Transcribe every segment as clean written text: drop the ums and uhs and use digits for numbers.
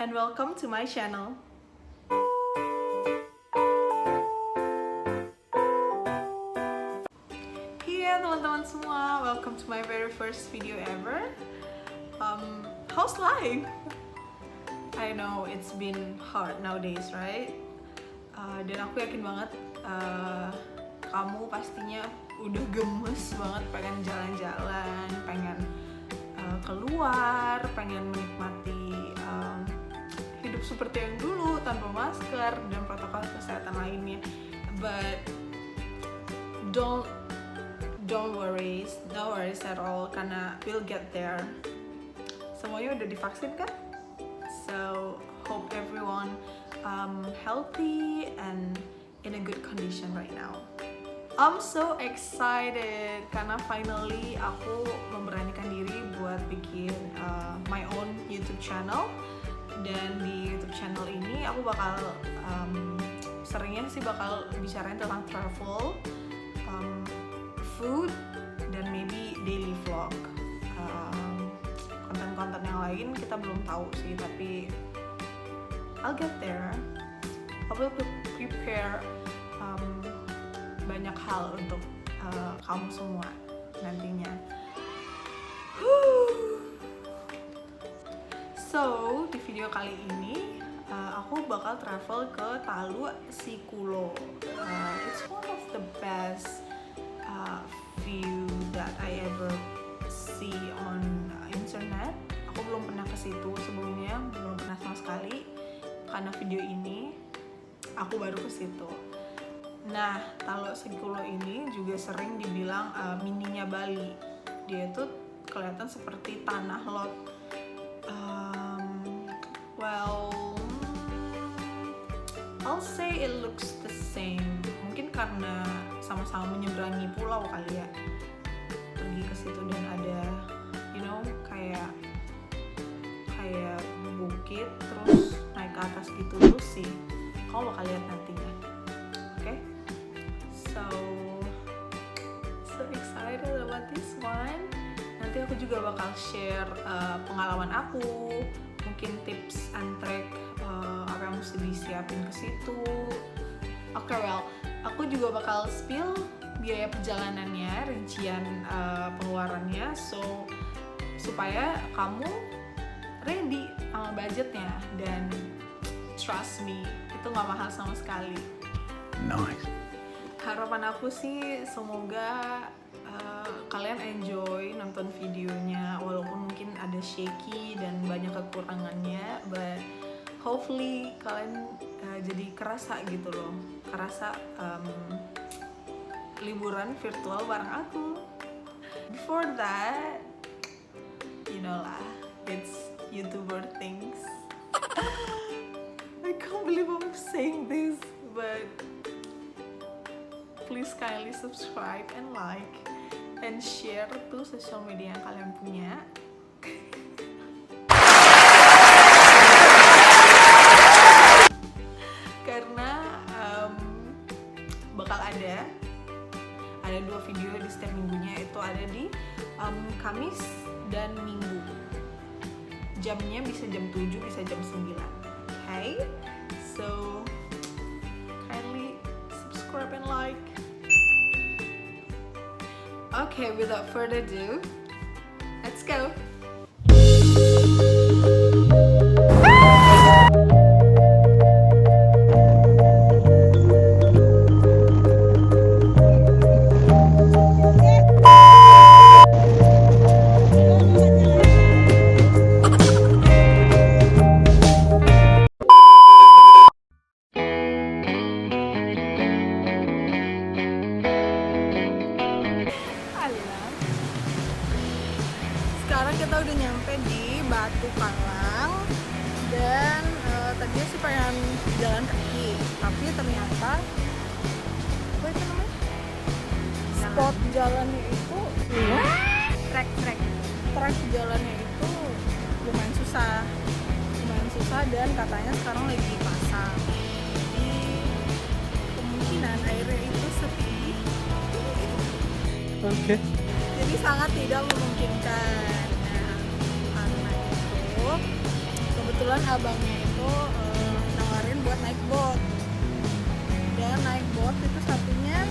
and welcome to my channel. Hey teman-teman semua, welcome to my very first video ever. How's life? I know it's been hard nowadays, right? Dan aku yakin banget kamu pastinya udah gemes banget pengen jalan-jalan, pengen keluar, pengen menikmati hidup seperti yang dulu tanpa masker dan protokol kesehatan lainnya. But don't worry, no worries at all, karena we'll get there. Semuanya udah divaksin kan? So hope everyone healthy and in a good condition right now. I'm so excited karena finally aku memberanikan diri buat bikin my own YouTube channel. Dan di YouTube channel ini aku bakal seringnya sih bakal bicarain tentang travel, food, dan maybe daily vlog. Konten-konten yang lain kita belum tahu sih, tapi I'll get there. I will prepare banyak hal untuk kamu semua nantinya. So, di video kali ini aku bakal travel ke Talu Sikulo. It's one of the best view that I ever see on internet. Aku belum pernah ke situ sebelumnya, belum pernah sama sekali. Karena video ini aku baru ke situ. Nah, Talu Sikulo ini juga sering dibilang mininya Bali. Dia tuh kelihatan seperti tanah lot. I'll say it looks the same. Mungkin karena sama-sama menyeberangi pulau kali ya. Pergi ke situ dan ada, kayak bukit terus naik ke atas gitu terus sih. Kamu bakal lihat nantinya. Oke? So excited about this one. Nanti aku juga bakal share pengalaman aku, mungkin tips and trick apa yang mesti disiapin ke situ. Oke, aku juga bakal spill biaya perjalanannya, rincian pengeluarannya, supaya kamu ready sama budgetnya, dan trust me, itu nggak mahal sama sekali. Nice. Harapan aku sih semoga kalian enjoy nonton videonya, walaupun mungkin ada shaky dan banyak kekurangannya, but hopefully kalian jadi kerasa gitu loh, liburan virtual bareng aku. Before that, you know lah, it's YouTuber things. I can't believe I'm saying this, but please kindly subscribe and like and share to social media yang kalian punya. Karena bakal ada 2 video di setiap minggunya, itu ada di Kamis dan Minggu. Jamnya bisa jam 7, bisa jam 9. Okay? So kindly subscribe and like. Okay, without further ado, let's go. Sekarang kita udah nyampe di Batu Palang, dan tadinya sih pengen jalan kaki, tapi ternyata apa itu namanya? Spot jalannya itu trek jalannya itu lumayan susah, dan katanya sekarang lagi dipasang. Jadi kemungkinan airnya itu sepi. Oke. Jadi sangat tidak memungkinkan. Nah, karena itu kebetulan abangnya itu nawarin buat naik boat. Dan naik boat itu satunya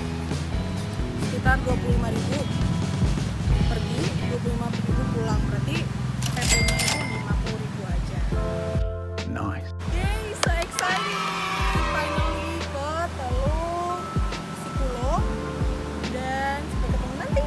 sekitar 25.000 pergi, 25.000 pulang, berarti PP-nya itu 50.000 aja. Nice. Yay, so excited! Finally ke Teluk Sikulo dan sampai ketemu nanti.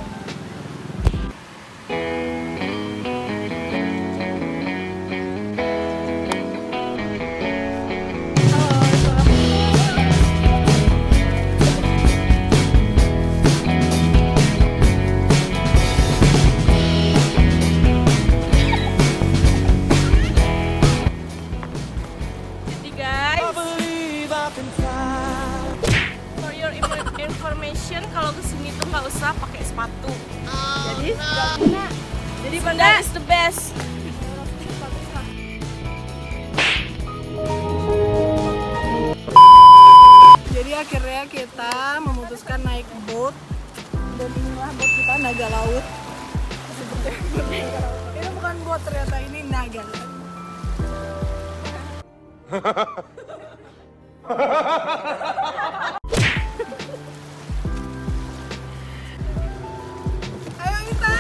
Information kalau kesini tuh nggak usah pakai sepatu. Jadi nggak guna. Jadi Banda is the best. Jadi akhirnya kita memutuskan naik boat dan inilah boat kita, naga laut. Ini bukan boat ternyata, ini naga. Ayo kita.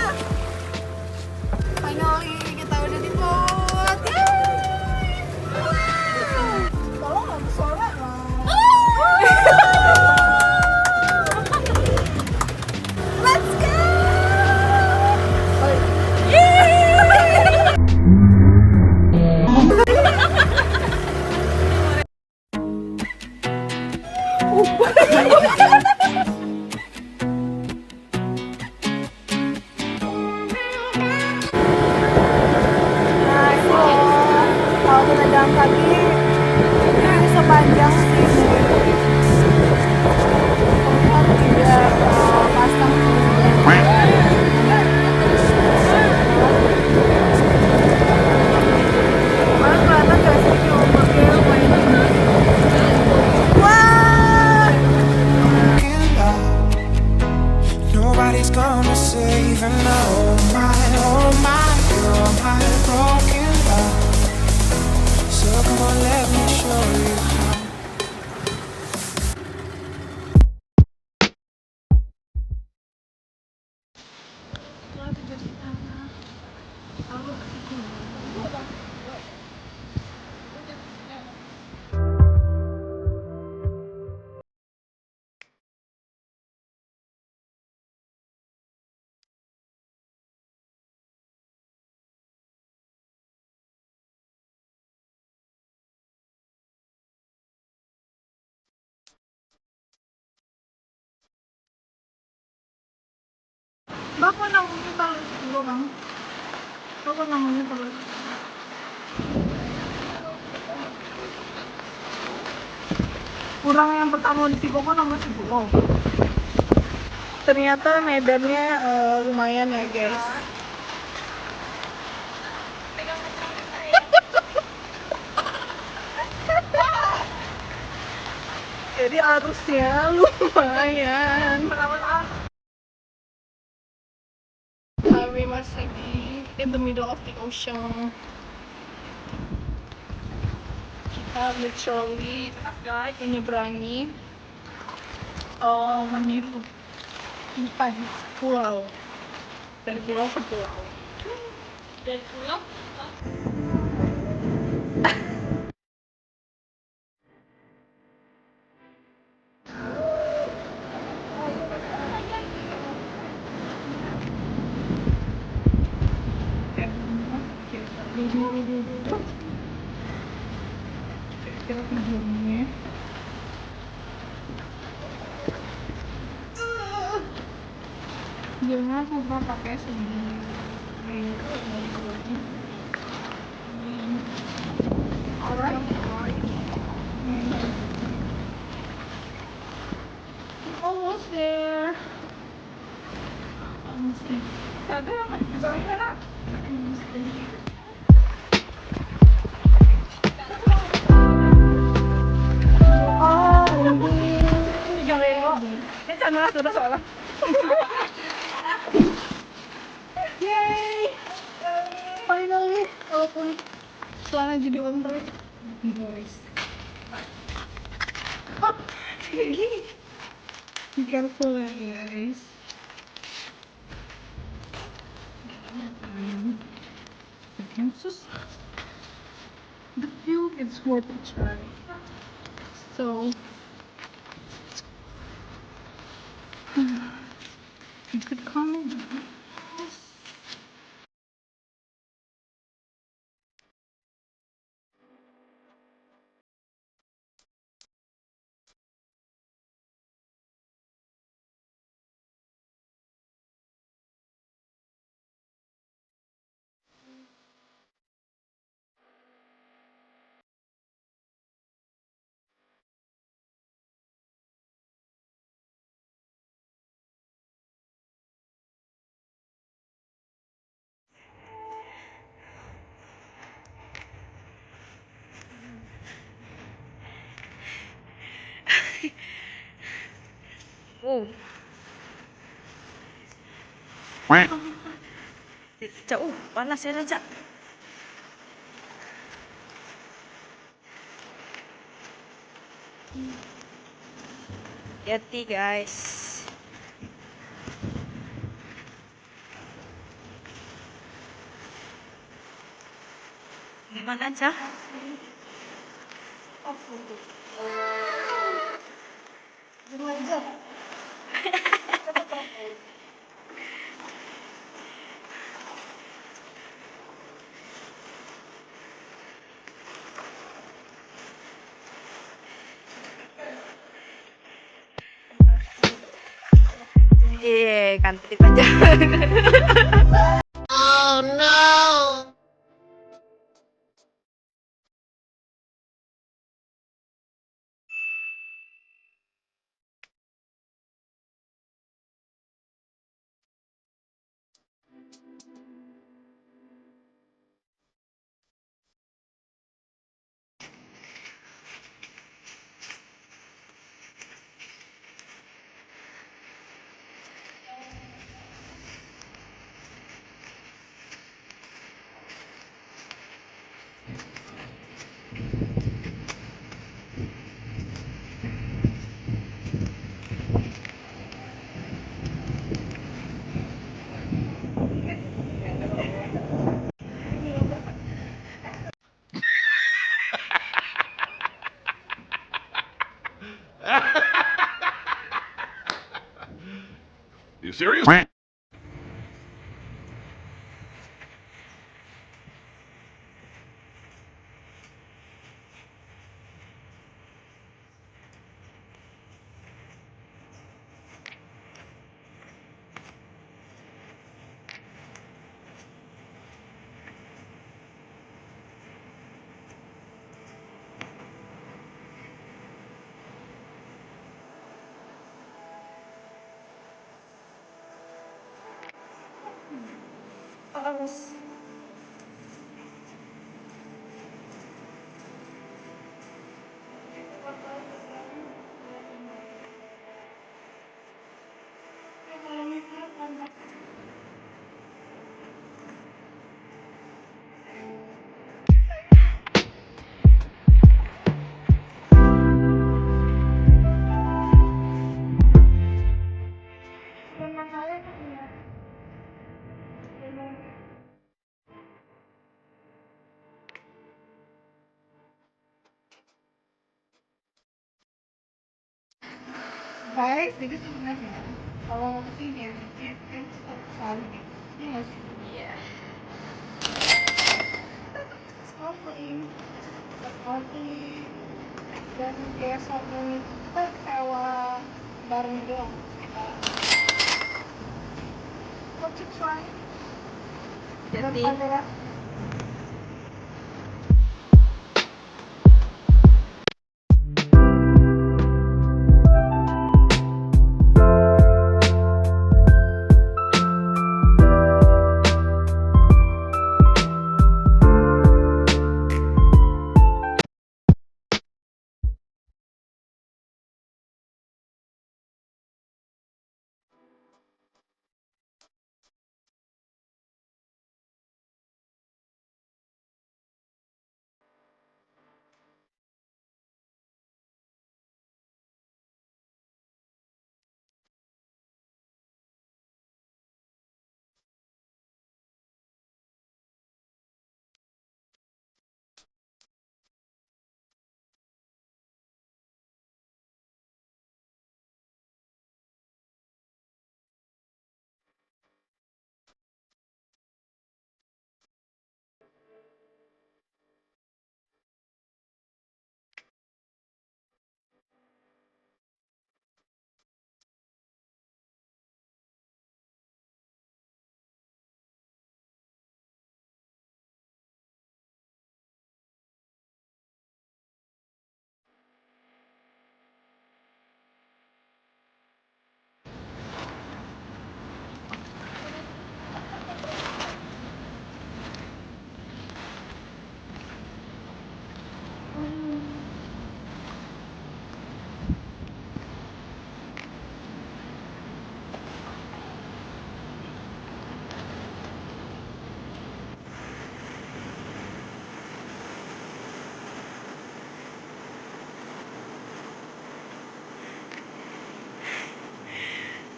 Finally kita udah di boat. Yeay. Tolong nggak bersuara lah. Let's go. Kalau kita jalan kaki ini sepanjang sini tempat tidak pasang mana kelihatan gak sih di ombaknya lumayan tinggi. Wah, Nobody's gonna save and oh my, you're my broken love. So come on, let me show you how. bapak namanya terus dulu bang. Bapak namanya terus. Kurang yang pertama di Sikulo namanya Sikulo. Ternyata medannya lumayan ya guys. Jadi arusnya lumayan. We masih in the middle of the ocean. Kita literally menyeberangi empat pulau, dari pulau ke pulau. Dan pulang Kira tidurnya jangan lupa pakai sendiri. Alright. Almost there. Almost there. Almost there. Sudah soalnya. Yay! Finally, walaupun Celana jadi ombre. Guys. Oh, kayak gini. Be careful ya guys. Sus. The view is worth a try. So you could comment. Wow. Quack. Jauh, panas ya Raja. Hati guys. Gimana aja? Iya, ganti aja. You serious? Quack. Baik, jadi sebenarnya kalau mau kesini ya kan selalu ini nggak sih? Iya. Snorkeling, snorkeling, dan kayak snorkeling itu kita sewa bareng doang. What you try? Hati. Ada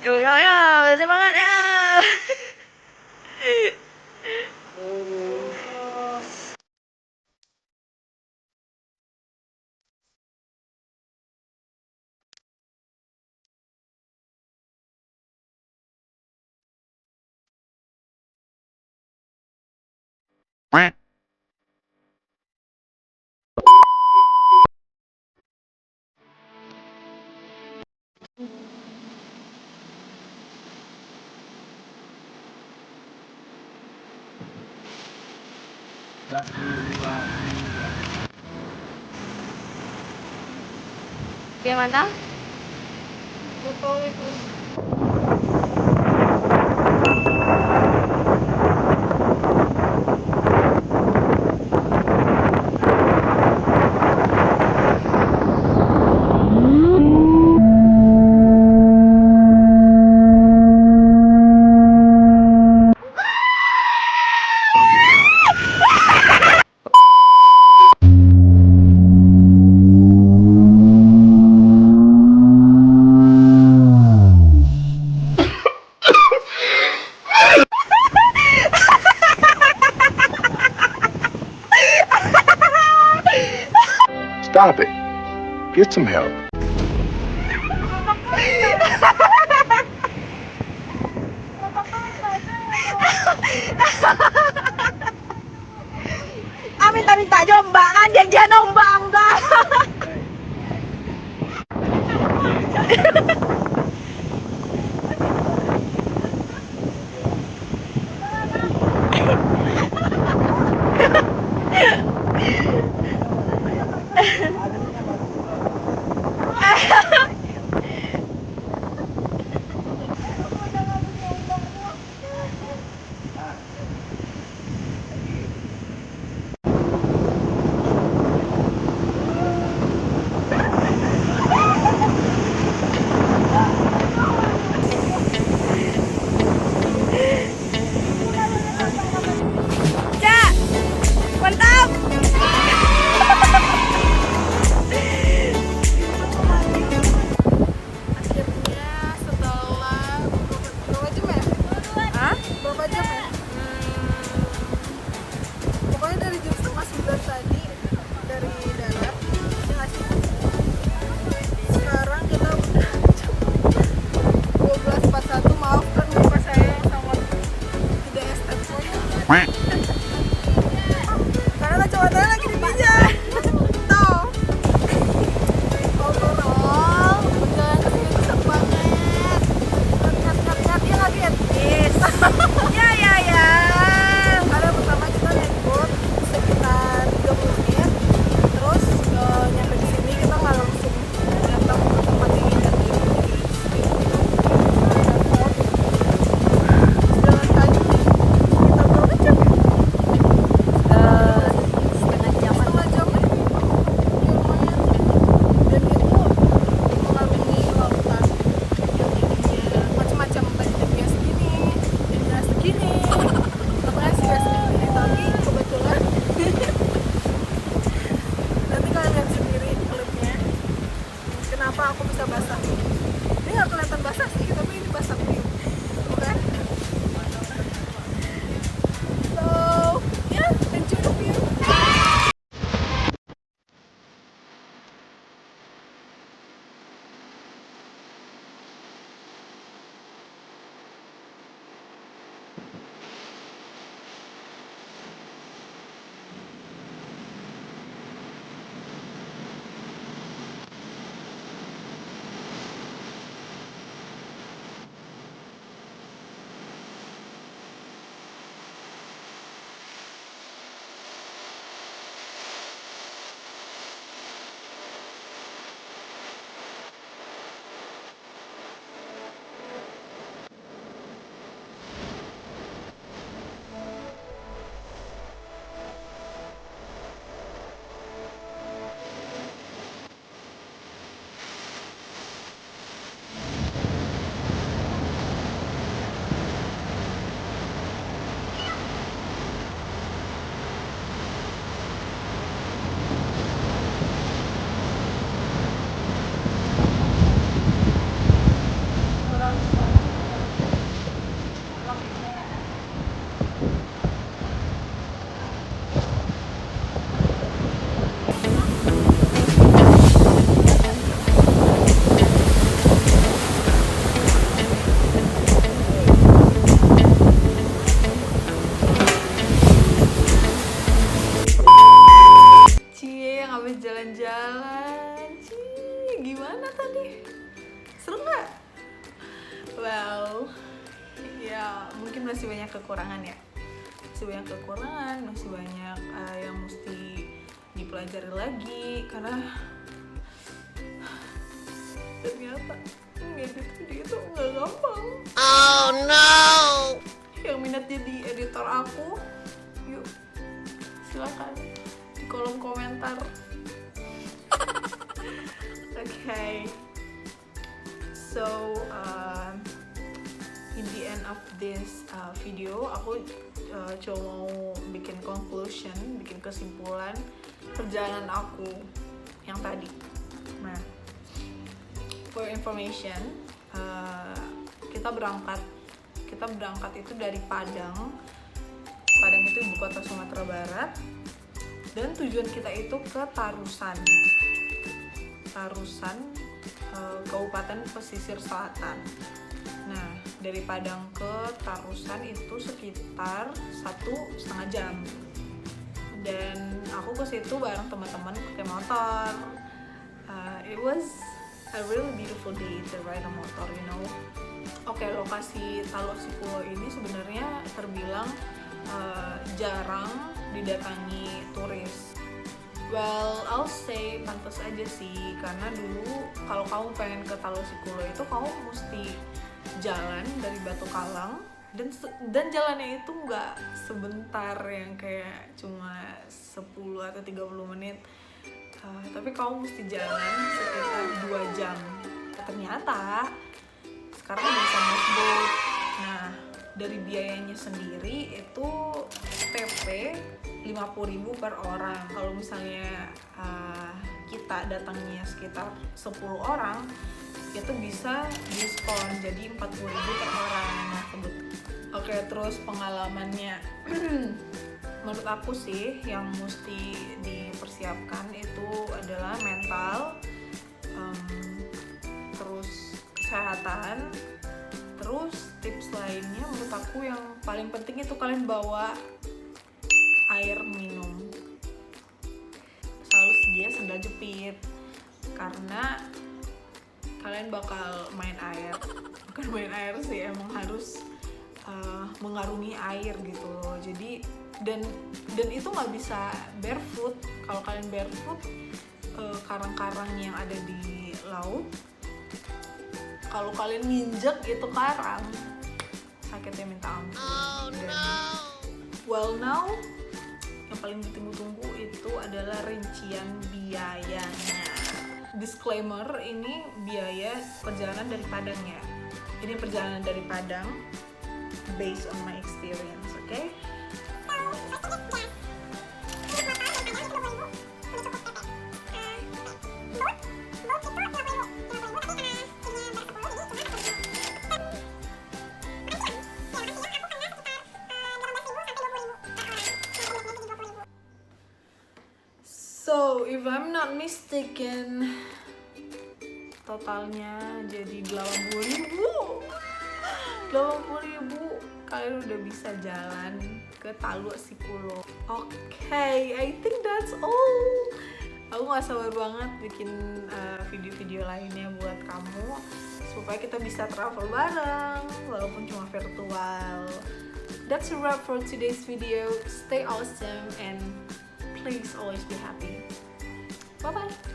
Yo yo yo, semangat ya. Quack. Gimana? Stop it. Get some help. Minta-minta jombangan, janjian nombang dah. Cak, mantap. Akhirnya setelah berapa jam ya? Hah? Berapa jam ya? Pokoknya dari jam 8:30 tadi dari darat ya nggak sih? Sekarang kita udah jam 12:41. Maafkan muka saya yang sangat tidak estetik Quack. karena kacamatanya lagi dipijat. Tuh. Overall perjalanan ke sini tuh seru banget. Kat, ya nggak Kat? Yes. Ya. Karena pertama kita naik boat sekitar 30 menit, terus nyampe di sini kita nggak langsung datang ke tempat yang indah ini. Ada port. Jalan kaki kita berapa jam ya? Setengah jam. Setengah jam ya? Ya, lumayan. Dan itu mengarungi lautan yang ininya macam-macam, banjirnya segini, ininya segini. Pokoknya sih nggak segini, tapi kebetulan nanti kalian lihat sendiri klipnya kenapa aku bisa basah. Ini nggak kelihatan basah sih, tapi ini basah banget. Oke. So, yeah, enjoy the view. jalan. Gimana tadi? Seru nggak? Well, ya mungkin masih banyak kekurangan ya. Masih banyak yang mesti dipelajari lagi karena ternyata ngedit video itu nggak gampang. Oh no. Yang minat jadi editor aku, yuk silakan di kolom komentar. Okay, so in the end of this video, aku cuma mau bikin kesimpulan perjalanan aku yang tadi. Nah, for information, kita berangkat itu dari Padang itu ibu kota Sumatera Barat, dan tujuan kita itu ke Tarusan, Kabupaten Pesisir Selatan. Nah, dari Padang ke Tarusan itu sekitar 1,5 jam. Dan aku ke situ bareng teman-teman pakai motor. It was a really beautiful day to ride a motor, you know. Oke, lokasi Taluk Sikulo ini sebenarnya terbilang jarang didatangi turis. Well, I'll say pantas aja sih, karena dulu kalau kamu pengen ke Taluk Sikulo itu kamu mesti jalan dari Batu Kalang, dan jalannya itu nggak sebentar yang kayak cuma 10 atau 30 menit, tapi kamu mesti jalan sekitar 2 jam. Ternyata sekarang bisa moveboat. Nah, dari biayanya sendiri itu PP 50.000 per orang. Kalau misalnya kita datangnya sekitar 10 orang, itu bisa diskon jadi 40.000 per orang. Oke, terus pengalamannya menurut aku sih yang mesti dipersiapkan itu adalah mental, terus kesehatan, terus tips lainnya menurut aku yang paling penting itu kalian bawa air minum. Selalu sedia sendal jepit karena kalian bakal bukan main air sih, emang harus mengarungi air gitu loh. Jadi dan itu nggak bisa barefoot. Kalau kalian barefoot, karang-karang yang ada di laut, kalau kalian nginjek itu karang, sakitnya minta ampun. Well, now yang paling ditunggu-tunggu itu adalah rincian biayanya. Disclaimer, ini biaya perjalanan dari Padang ya. Ini perjalanan dari Padang based on my experience, okay? So, if I'm not mistaken, totalnya jadi 80.000. Kalian udah bisa jalan ke Taluk Sikulo. Okay, I think that's all. Aku gak sabar banget bikin video-video lainnya buat kamu supaya kita bisa travel bareng walaupun cuma virtual. That's a wrap for today's video. Stay awesome and please always be happy. Bye bye.